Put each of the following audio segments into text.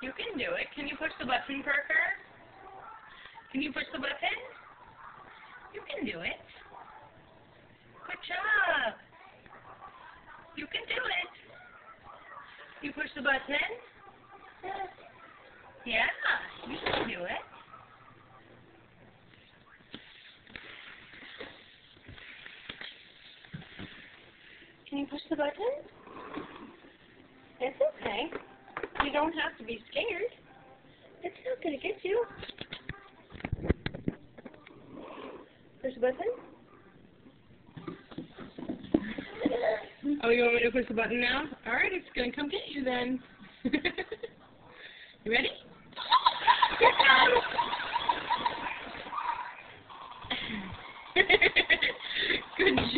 You can do it. Can you push the button, Parker? Can you push the button? You can do it. Good job. You can do it. You push the button? Yeah, you can do it. Can you push the button? It's okay. You don't have to be scared. It's not going to get you. Push the button? Oh, you want me to push the button now? Alright, it's going to come get you then. You ready? Good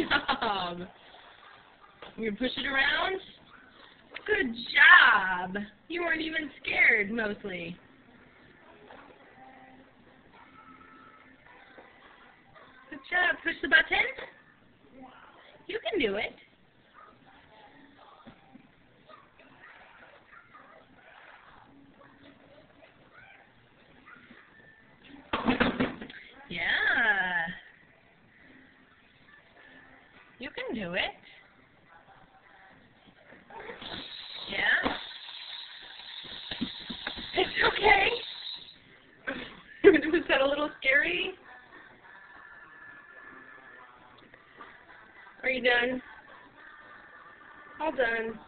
job. You push it around? Good job. You weren't even scared, mostly. Good job. Push the button. You can do it. Yeah. You can do it. Yeah. It's okay. Was that a little scary? Are you done? All done.